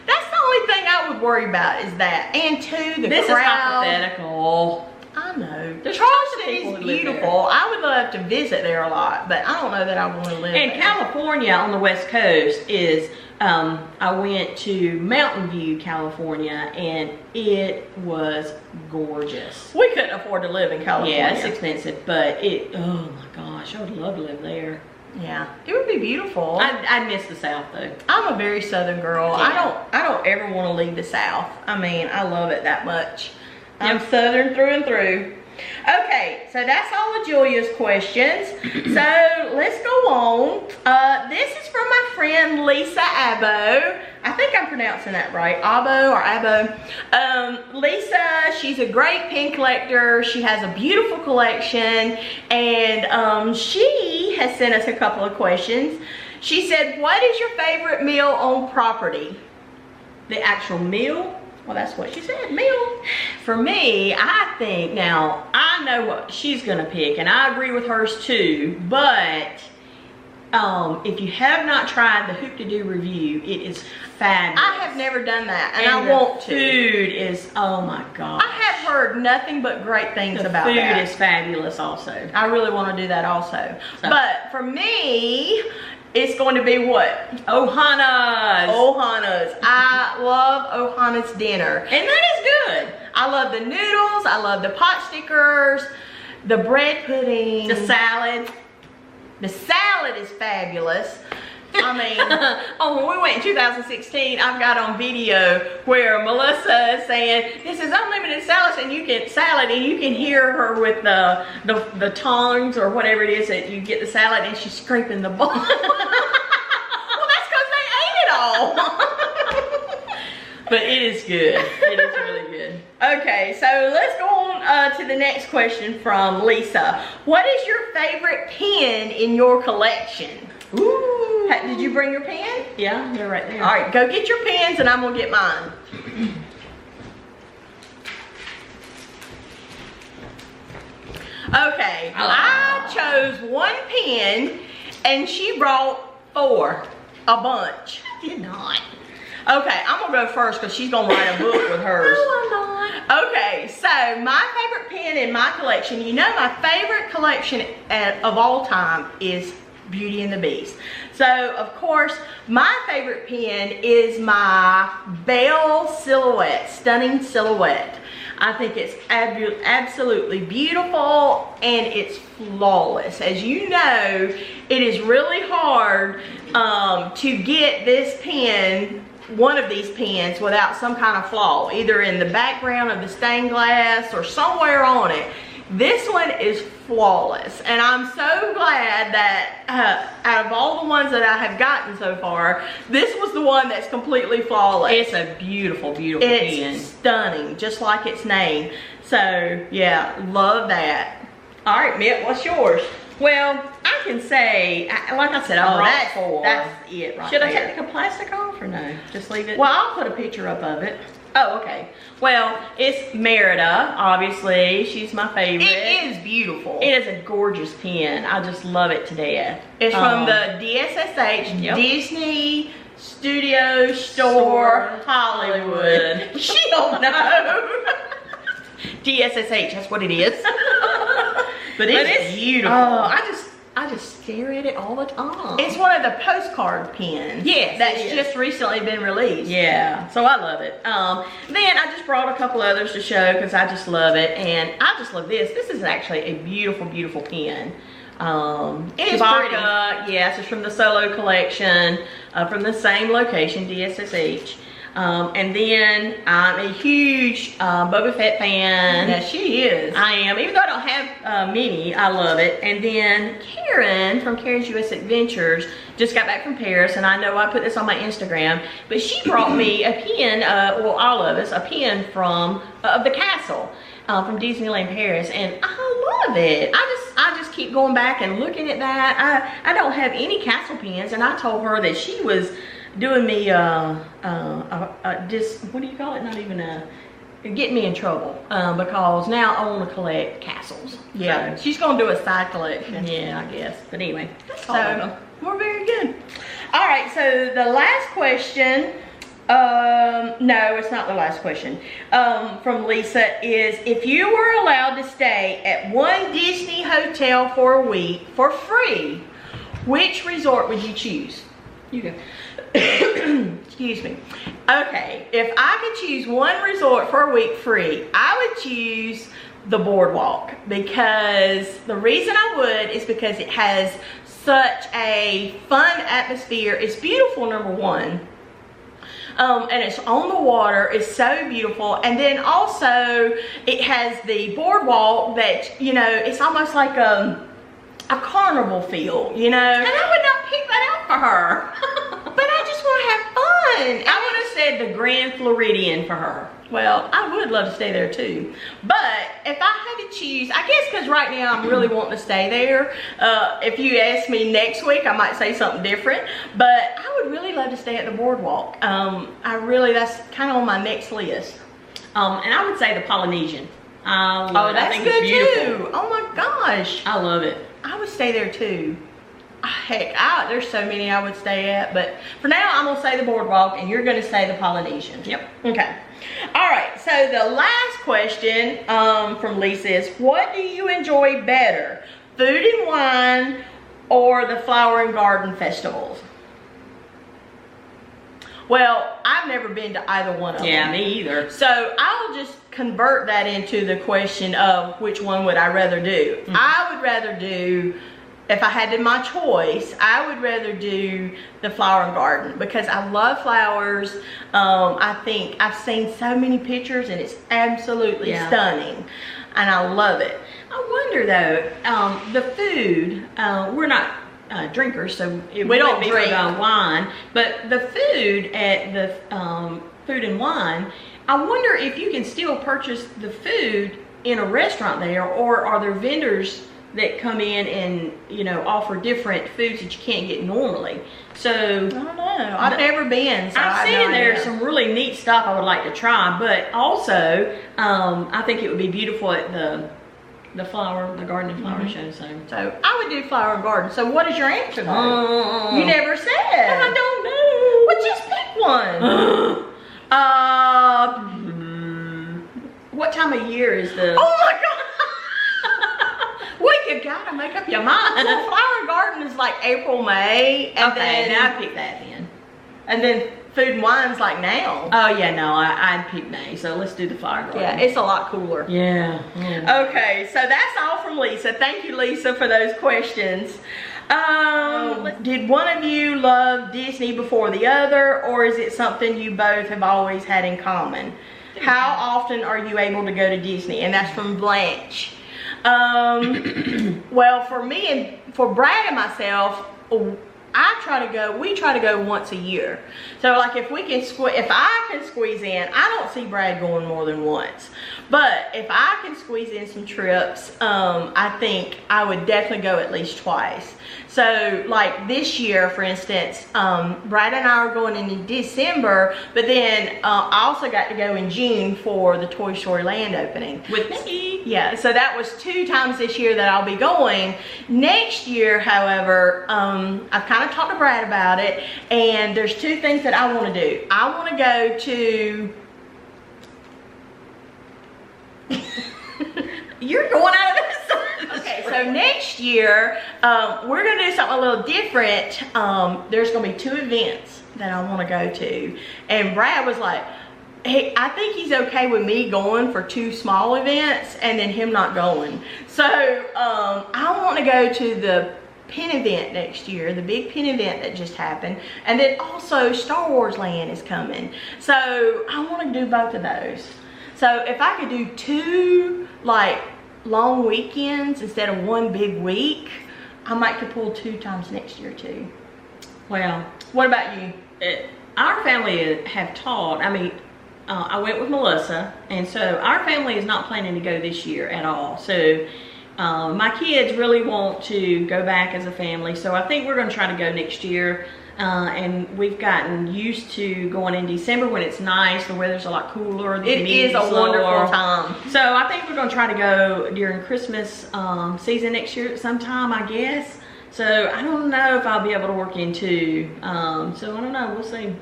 That's the only thing I would worry about is that. And two, this crowd. Is hypothetical. I know. There's Charleston people is who live beautiful. there. I would love to visit there a lot, but I don't know that I want to live And there. California on the West Coast is, I went to Mountain View, California, and it was gorgeous. We couldn't afford to live in California. Yeah, it's expensive, but oh my gosh, I would love to live there. Yeah, it would be beautiful. I miss the South though. I'm a very Southern girl. Yeah. I don't ever want to leave the South. I mean, I love it that much. I'm Southern through and through. Okay, so that's all of Julia's questions. So let's go on. This is from my friend Lisa Abo. I think I'm pronouncing that right. Abo or Abo. Lisa, she's a great pen collector. She has a beautiful collection. And she has sent us a couple of questions. She said, what is your favorite meal on property? The actual meal? Well, that's what she said, meal. For me, I think, now, I know what she's gonna pick, and I agree with hers too, but If you have not tried the Hoop to Do review, it is fabulous. I have never done that, and I the want to. Food is, oh my gosh. I have heard nothing but great things about that. The food is fabulous also. I really want to do that also. So. But for me, it's going to be what? Ohana's. Ohana's. I love Ohana's dinner. And that is good. I love the noodles. I love the pot stickers, the bread pudding. The salad. The salad is fabulous. I mean, when we went in 2016, I've got on video where Melissa is saying, this is unlimited salad, and you can hear her with the tongs or whatever it is that you get the salad, and she's scraping the bowl. Well, that's because they ate it all. But it is good. It is really good. Okay, so let's go on to the next question from Lisa. What is your favorite pen in your collection? Ooh. Did you bring your pen? Yeah, they're right there. All right, go get your pens and I'm gonna get mine. Okay, I chose one pen and she brought 4, a bunch. I did not. Okay, I'm gonna go first because she's gonna write a book with hers. No, I'm not. Okay, so my favorite pen in my collection, you know my favorite collection of all time is Beauty and the Beast. So, of course, my favorite pen is my Belle Silhouette, Stunning Silhouette. I think it's absolutely beautiful and it's flawless. As you know, it is really hard to get this pen, one of these pens, without some kind of flaw, either in the background of the stained glass or somewhere on it. This one is flawless, and I'm so glad that out of all the ones that I have gotten so far, this was the one that's completely flawless. It's a beautiful, beautiful pen. It's stunning, just like its name. So, yeah, love that. All right, Mitt, what's yours? Well, I can say, like I said, I brought 4. That's it right Should I there. take the plastic off or no? Just leave it? Well, I'll put a picture up of it. Oh, okay. Well, it's Merida, obviously. She's my favorite. It is beautiful. It is a gorgeous pen. I just love it to death. It's from the DSSH, Yep. Disney Studio Store Hollywood. She don't know. DSSH, that's what it is. But it's beautiful. Oh, I just stare at it all the time. It's one of the postcard pens. Yes, that's it is. just recently been released. Yeah, so I love it. Then I just brought a couple others to show because I just love it, and I just love this. This is actually a beautiful, beautiful pen. It is pretty. Yes, it's from the Solo collection, from the same location, DSSH. And then I'm a huge Boba Fett fan. Yeah, she is. I am. Even though I don't have many, I love it. And then Karen from Karen's US Adventures just got back from Paris, and I know I put this on my Instagram, but she brought me a pen, well, all of us, a pen from the castle from Disneyland Paris, and I love it. I just keep going back and looking at that. I don't have any castle pens, and I told her that she was doing me just, what do you call it? Not even getting me in trouble because now I want to collect castles. Yeah, So, she's gonna do a side collection. yeah, I guess. But anyway, that's all of them. So we're very good. All right, so the last question, no, it's not the last question, from Lisa is, if you were allowed to stay at one Disney hotel for a week for free, which resort would you choose? You go. Excuse me. Okay, if I could choose one resort for a week free, I would choose the Boardwalk, because the reason I would is because it has such a fun atmosphere. It's beautiful, number one. And it's on the water. It's so beautiful. And then also it has the boardwalk that, you know, it's almost like a carnival feel, you know. And I would not pick that out for her. But I just want to have fun. I would have said the Grand Floridian for her. Well, I would love to stay there too. But if I had to choose, I guess because right now I'm really wanting to stay there. If you ask me next week, I might say something different. But I would really love to stay at the Boardwalk. That's kind of on my next list. And I would say the Polynesian. Oh, that's good too. Oh my gosh. I love it. I would stay there too. Heck, there's so many I would stay at, but for now I'm gonna say the boardwalk and you're gonna say the Polynesian. Yep. Okay. All right, so the last question from Lisa is, what do you enjoy better, Food and Wine or the Flower and Garden festivals? Well, I've never been to either one of them. Yeah, me either. So I'll just convert that into the question of which one would I rather do. Mm-hmm. I would rather do, if I had my choice, I would rather do the Flower and Garden because I love flowers. I think I've seen so many pictures and it's absolutely stunning. And I love it. I wonder though, the food, we're not drinkers, so we don't drink wine, but the food at the Food and Wine, I wonder if you can still purchase the food in a restaurant there, or are there vendors that come in and, you know, offer different foods that you can't get normally. So I don't know. I've never been. So I've seen there's some really neat stuff I would like to try, but also I think it would be beautiful at the Garden and Flower show. So I would do Flower and Garden. So what is your answer though? You never said. I don't know. Well, just pick one. What time of year is the? Oh my God. Well, you gotta make up your mind. Well, Flower and Garden is like April, May, and okay, then now I pick that then. And then Food and Wine's like now. Oh yeah, no, I'd pick May. So let's do the Flower Garden. Yeah, it's a lot cooler. Yeah. Okay, so that's all from Lisa. Thank you, Lisa, for those questions. Did one of you love Disney before the other, or is it something you both have always had in common? How often are you able to go to Disney? And that's from Blanche. Well, for me and for Brad and myself, we try to go once a year. So like if I can squeeze in, I don't see Brad going more than once. But if I can squeeze in some trips, I think I would definitely go at least twice. So like this year, for instance, Brad and I are going in December, but then I also got to go in June for the Toy Story Land opening. With me. Yeah, so that was 2 times this year that I'll be going. Next year, however, I've kind of talked to Brad about it, and there's 2 things that I want to do. I want to go to... You're going out of this. Okay, so next year, we're going to do something a little different. There's going to be 2 events that I want to go to. And Brad was like, hey, I think he's okay with me going for 2 small events and then him not going. So I want to go to the Pin event next year, the big Pin event that just happened. And then also Star Wars Land is coming. So I want to do both of those. So if I could do 2 like long weekends instead of 1 big week, I might could pull 2 times next year too. Well, what about you? Our family have taught, I mean, I went with Melissa, and so our family is not planning to go this year at all. So my kids really want to go back as a family, so I think we're going to try to go next year. And we've gotten used to going in December when it's nice, the weather's a lot cooler. It is a wonderful time. So I think we're going to try to go during Christmas season next year sometime, I guess. So I don't know if I'll be able to work in 2. So I don't know, we'll see.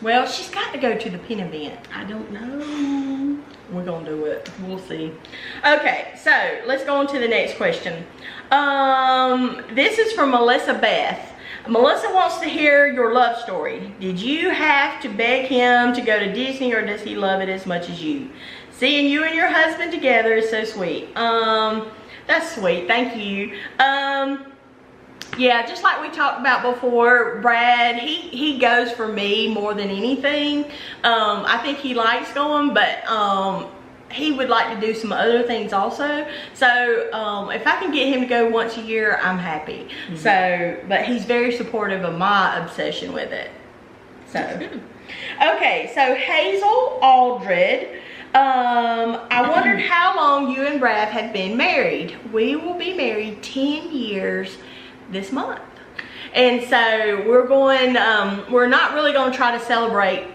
Well, she's got to go to the Pin event. I don't know. We're going to do it. We'll see. Okay, so let's go on to the next question. This is from Melissa Beth. Melissa wants to hear your love story. Did you have to beg him to go to Disney, or does he love it as much as you? Seeing you and your husband together is so sweet. That's sweet. Thank you. Yeah, just like we talked about before, Brad, he goes for me more than anything. I think he likes going, but he would like to do some other things also. So if I can get him to go once a year, I'm happy. Mm-hmm. So, but he's very supportive of my obsession with it. So, okay, so Hazel Aldred, I wondered how long you and Brad had been married. We will be married 10 years this month. And so we're going, we're not really going to try to celebrate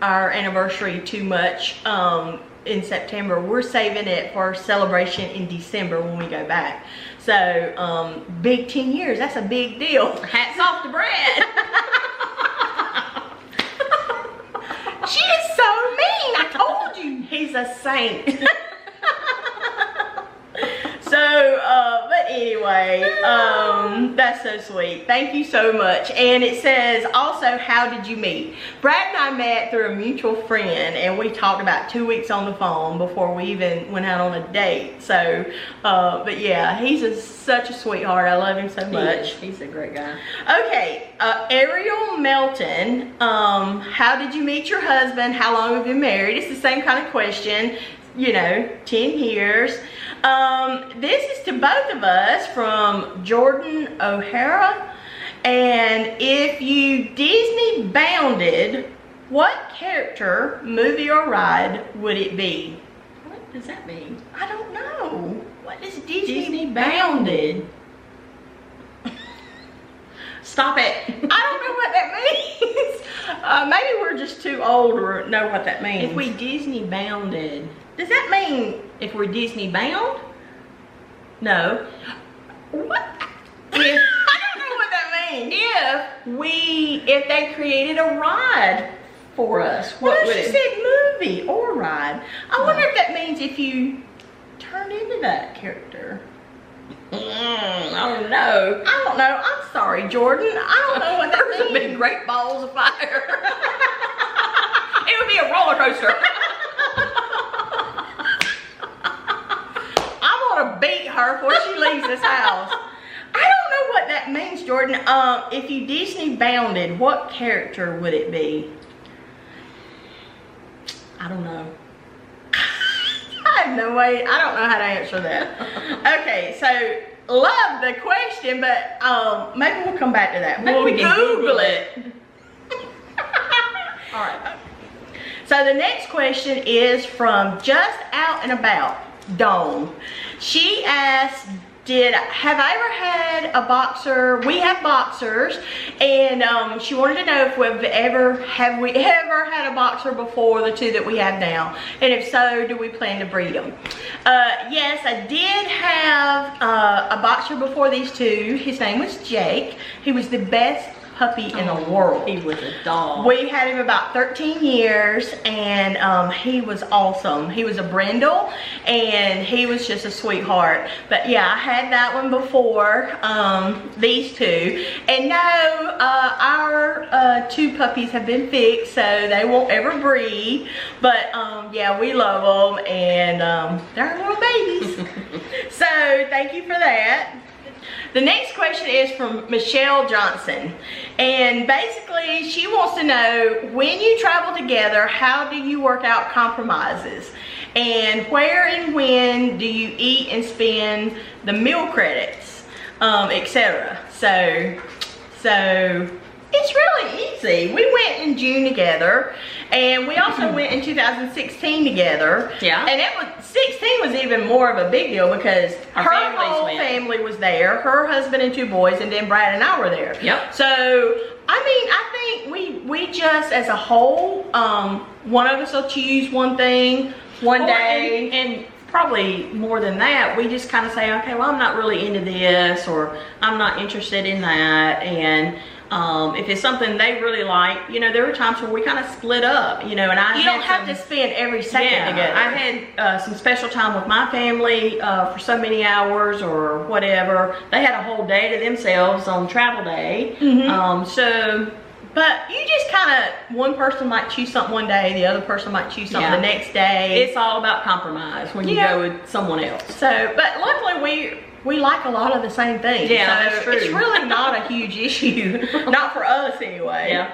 our anniversary too much. in September. We're saving it for celebration in December when we go back. So, big 10 years, that's a big deal. Hats off to Brad. She is so mean, I told you. He's a saint. So, but anyway, that's so sweet. Thank you so much. And it says also, how did you meet? Brad and I met through a mutual friend, and we talked about 2 weeks on the phone before we even went out on a date. So, but yeah, he's such a sweetheart. I love him so much. He's a great guy. Okay, Ariel Melton, how did you meet your husband? How long have you been married? It's the same kind of question. You know, 10 years. This is to both of us from Jordan O'Hara. And if you Disney bounded, what character, movie, or ride would it be? What does that mean? I don't know. What is Disney bounded? Stop it. I don't know what that means. Maybe we're just too old to know what that means. If we Disney bounded. Does that mean If we're Disney bound? no? What? If I don't know what that means. if they created a ride for us, what would she it? said movie or ride. I wonder if that means if you turn into that character. I don't know. I don't know. I'm sorry, Jordan. I don't know what that There's means. been great balls of fire. It would be a roller coaster. I want to beat her before she leaves this house. I don't know what that means, Jordan. If you Disney bounded, what character would it be? I don't know. I have no way. I don't know how to answer that. Okay, so love the question, but maybe we'll come back to that. Maybe we can Google it. All right. So the next question is from Just Out and About, Dawn. She asked, have I ever had a boxer? We have boxers, and she wanted to know if we ever had a boxer before the two that we have now, and if so, do we plan to breed them? Yes, I did have a boxer before these two. His name was Jake. He was the best puppy in the world. He was a dog. We had him about 13 years, and he was awesome. He was a brindle, and he was just a sweetheart. But yeah, I had that one before these two. And no, our two puppies have been fixed, so they won't ever breed. But yeah, we love them, and they're little babies. So thank you for that. The next question is from Michelle Johnson, and basically she wants to know, when you travel together, how do you work out compromises, and where and when do you eat and spend the meal credits, etc. So it's really easy. We went in June together, and we also went in 2016 together. Yeah. And 16 was even more of a big deal because Our her families whole went. family was there. Her husband and two boys, and then Brad and I were there. Yep. So, I mean, I think we just, as a whole, one of us will choose one thing one day. And probably more than that, we just kind of say, okay, well, I'm not really into this, or I'm not interested in that. And if it's something they really like, you know, there were times where we kind of split up, you know, and you don't have to spend every second together. I had some special time with my family for so many hours or whatever. They had a whole day to themselves on travel day. But you just kind of, one person might choose something one day, the other person might choose something the next day. It's all about compromise when you go with someone else. So, but luckily we like a lot of the same things. Yeah, so that's true. It's really not a huge issue. Not for us anyway. Yeah.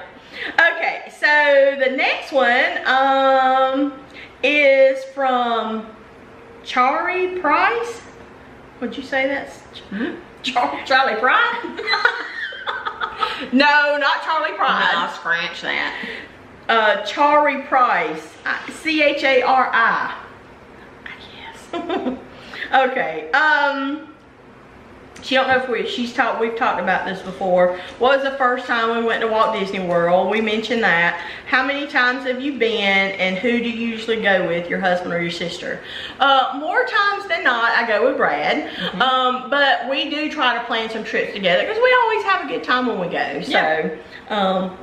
Okay, so the next one is from Chari Price. Would you say that's Charlie Pride? No, not Charlie Price. I'll scratch that. Chari Price, Chari. I guess. Okay. she don't know if we've talked about this before. What was the first time we went to Walt Disney World? We mentioned that. How many times have you been, and who do you usually go with, your husband or your sister? More times than not, I go with Brad. But we do try to plan some trips together because we always have a good time when we go. So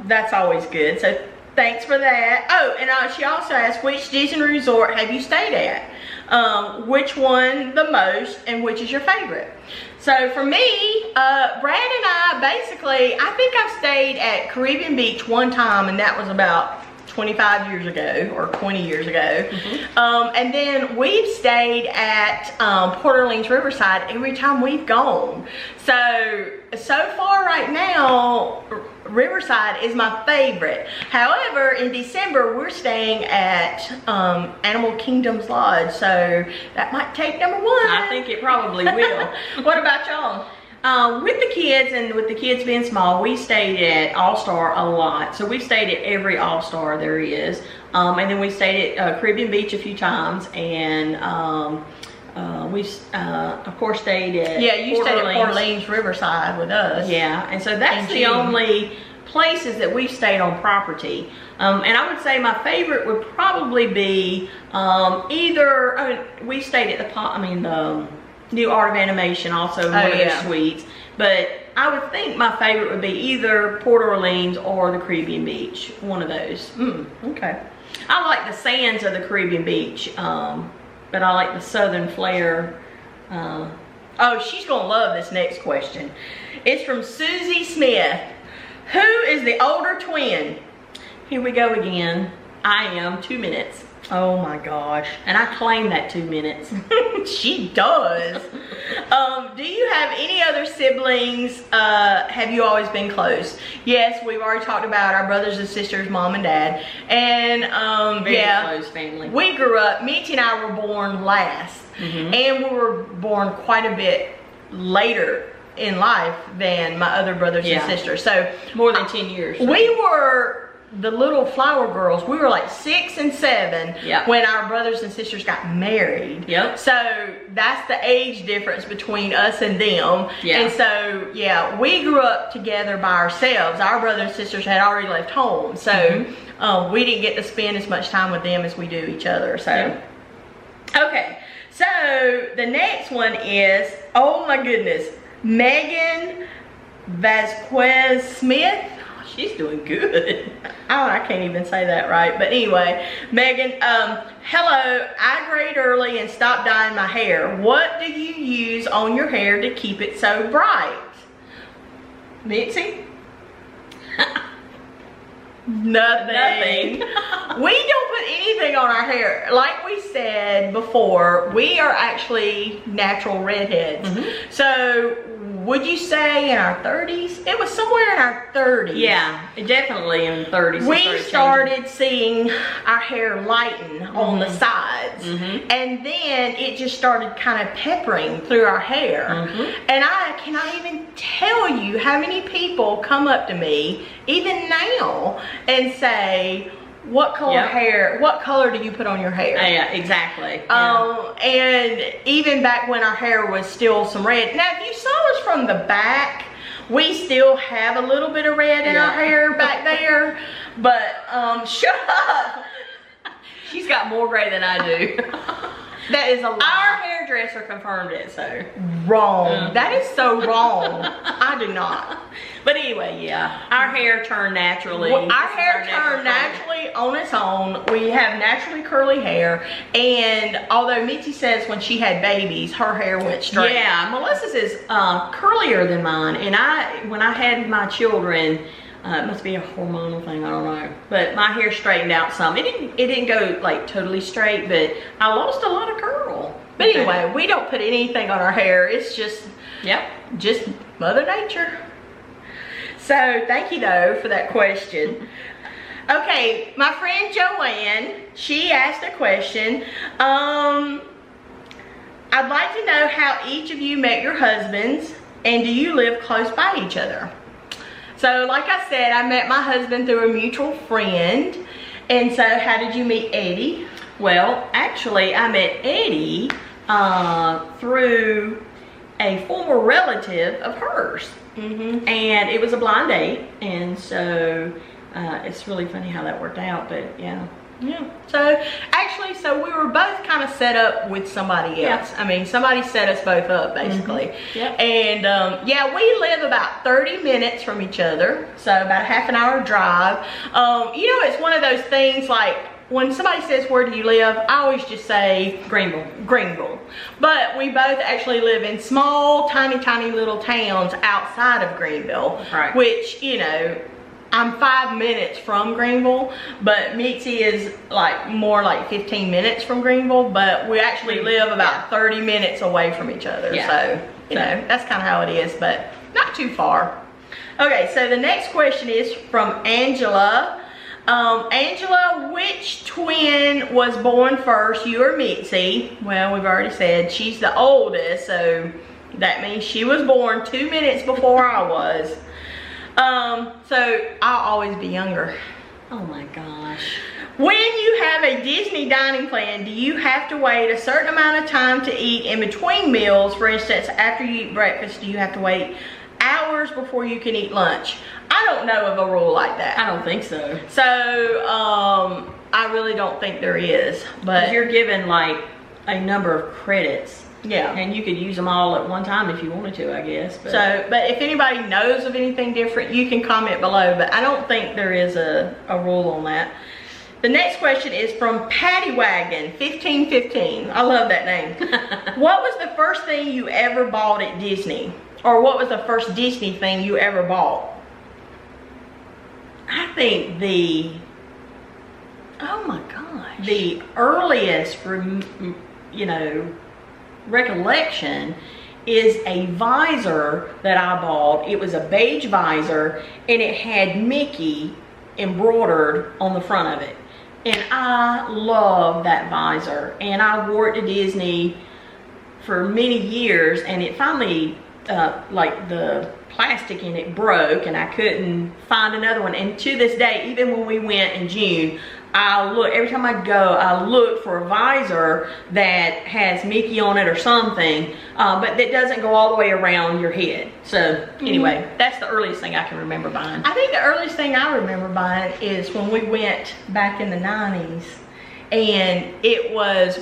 that's always good. So thanks for that. Oh, and she also asked, which Disney resort have you stayed at? Which one the most, and which is your favorite? So for me, Brad and I, basically, I think I've stayed at Caribbean Beach one time, and that was about 25 years ago or 20 years ago. And then we've stayed at Port Orleans Riverside every time we've gone. So far right now, Riverside is my favorite. However, in December, we're staying at Animal Kingdom's Lodge, so that might take number one. I think it probably will. What about y'all? With the kids, and with the kids being small, we stayed at All-Star a lot. So we've stayed at every All-Star there is. And then we stayed at Caribbean Beach a few times, and we've of course stayed at you stayed at Port Orleans Riverside with us. Yeah, and so that's the only places that we've stayed on property. And I would say my favorite would probably be we stayed at the New Art of Animation, also one of their suites. But I would think my favorite would be either Port Orleans or the Caribbean Beach, one of those. Okay. I like the sands of the Caribbean Beach, but I like the southern flair. Oh, she's gonna love this next question. It's from Susie Smith. Who is the older twin? Here we go again. I am 2 minutes. Oh my gosh. And I claim that 2 minutes. She does. Do you have any other siblings? Have you always been close? Yes, we've already talked about our brothers and sisters, mom and dad. And Very close family. We grew up, Mitzi and I were born last. And we were born quite a bit later in life than my other brothers and sisters. So more than 10 years. We were the little flower girls. We were like 6 and 7 when our brothers and sisters got married. So that's the age difference between us and them. And so we grew up together by ourselves. Our brothers and sisters had already left home, so we didn't get to spend as much time with them as we do each other. So okay, so the next one is, oh my goodness, Megan Vasquez Smith. She's doing good. I can't even say that right. But anyway, Megan, hello. I grade early and stopped dyeing my hair. What do you use on your hair to keep it so bright? Mitzi? Nothing. We don't put anything on our hair. Like we said before, we are actually natural redheads. So would you say in our 30s? It was somewhere in our 30s. Yeah, definitely in the 30s. We started seeing our hair lighten on the sides. And then it just started kind of peppering through our hair. And I cannot even tell you how many people come up to me, even now, and say, what color hair, what color do you put on your hair? Yeah, exactly. And even back when our hair was still some red. Now, if you saw us from the back, we still have a little bit of red in our hair back there. But, shut up. She's got more gray than I do. That is a lie. Our hairdresser confirmed it, so. Wrong. That is so wrong. I do not. But anyway, our hair turned naturally. Well, our hair turned naturally on its own. We have naturally curly hair. And although Mitzi says when she had babies, her hair went straight. Yeah, Melissa's is curlier than mine. And when I had my children, it must be a hormonal thing, I don't know. But my hair straightened out some. It didn't go like totally straight, but I lost a lot of curl. But anyway, we don't put anything on our hair. It's just, just Mother Nature. So thank you though for that question. Okay, my friend Joanne, she asked a question. I'd like to know how each of you met your husbands, and do you live close by each other? So like I said, I met my husband through a mutual friend. And so how did you meet Eddie? Well, actually I met Eddie through a former relative of hers. And it was a blind date, and so it's really funny how that worked out, but yeah. So actually, we were both kind of set up with somebody else. I mean, somebody set us both up basically. And yeah, we live about 30 minutes from each other, so about a half an hour drive. You know, it's one of those things like when somebody says, where do you live? I always just say Greenville. But we both actually live in small, tiny little towns outside of Greenville, which, you know, I'm 5 minutes from Greenville, but Mitzi is like more like 15 minutes from Greenville, but we actually live about 30 minutes away from each other. So, you know, that's kind of how it is, but not too far. Okay, so the next question is from Angela. Angela, which twin was born first, you or Mitzi? Well, we've already said she's the oldest, so that means she was born 2 minutes before I was. So I'll always be younger. Oh my gosh. When you have a Disney dining plan, do you have to wait a certain amount of time to eat in between meals? For instance, after you eat breakfast, do you have to wait hours before you can eat lunch? I don't know of a rule like that. I don't think so. So, I really don't think there is. But you're given like a number of credits. Yeah. And you could use them all at one time if you wanted to, I guess. But. So, but if anybody knows of anything different, you can comment below. But I don't think there is a rule on that. The next question is from Patty Wagon 1515. I love that name. What was the first thing you ever bought at Disney? Or what was the first Disney thing you ever bought? I think oh my gosh. The earliest, you know, recollection is a visor that I bought. It was a beige visor and it had Mickey embroidered on the front of it. And I love that visor. And I wore it to Disney for many years, and it finally, like the plastic in it broke and I couldn't find another one. And to this day, even when we went in June, every time I go, I look for a visor that has Mickey on it or something, but that doesn't go all the way around your head. So anyway, that's the earliest thing I can remember buying. I think the earliest thing I remember buying is when we went back in the 90s, and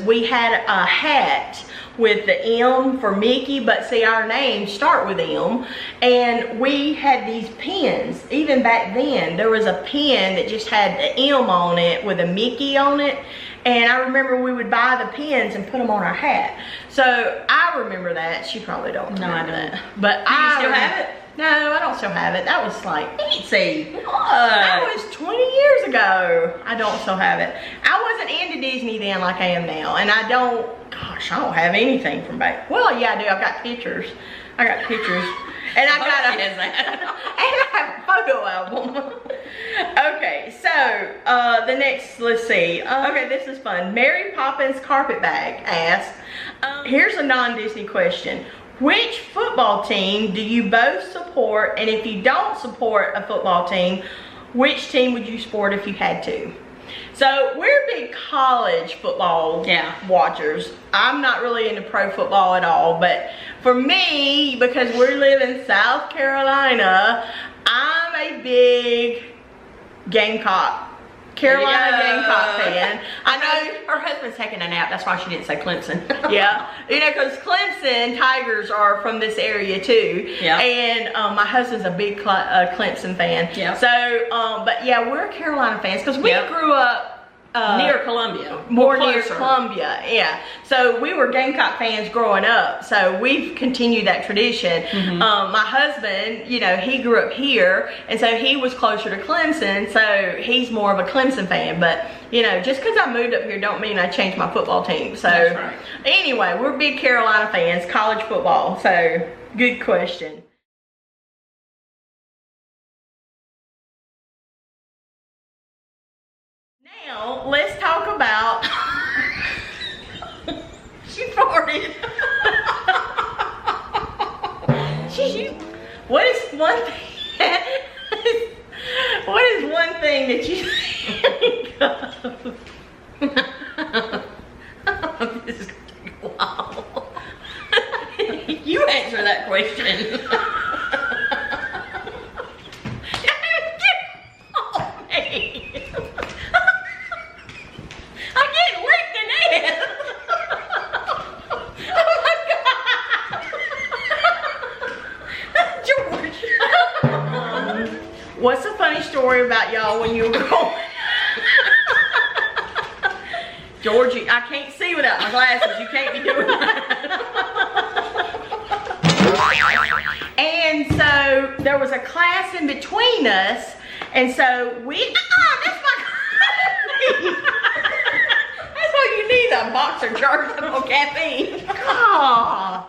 we had a hat with the M for Mickey, but see, our names start with M, and we had these pins. Even back then, there was a pin that just had the M on it with a Mickey on it, and I remember we would buy the pins and put them on our hat. So I remember that. She probably don't remember I don't. that. But Do you still have it? No, I don't still have it. That was like, Mitzi, what? That was 20 years ago. I don't still have it. I wasn't into Disney then like I am now. And I don't have anything from back. Well, yeah, I do. I've got pictures. And I got and I have a photo album. Okay, so the next, let's see. Okay, this is fun. Mary Poppins Carpetbag asks, here's a non-Disney question. Which football team do you both support? And if you don't support a football team, which team would you support if you had to? So we're big college football watchers. I'm not really into pro football at all, but for me, because we live in South Carolina, I'm a big Carolina Gamecock fan. I know her husband's taking a nap. That's why she didn't say Clemson. Yeah, you know, because Clemson Tigers are from this area too. Yeah. And my husband's a big Clemson fan. Yeah. So, but yeah, we're Carolina fans because we grew up near Columbia. More near Columbia, yeah. So we were Gamecock fans growing up. So we've continued that tradition. My husband, you know, he grew up here, and so he was closer to Clemson, so he's more of a Clemson fan. But, you know, just because I moved up here don't mean I changed my football team. So anyway, we're big Carolina fans, college football. So good question. Now, let's talk about... She farted. What is one thing that you think of? This is gonna take a while. You answer question. I'm getting licked in the head. Oh my God. George. What's a funny story about y'all when you were growing? George, I can't see without my glasses. You can't be doing that. And so there was a class in between us, and so we, that's my that's what you need, a box of chargeable caffeine. God.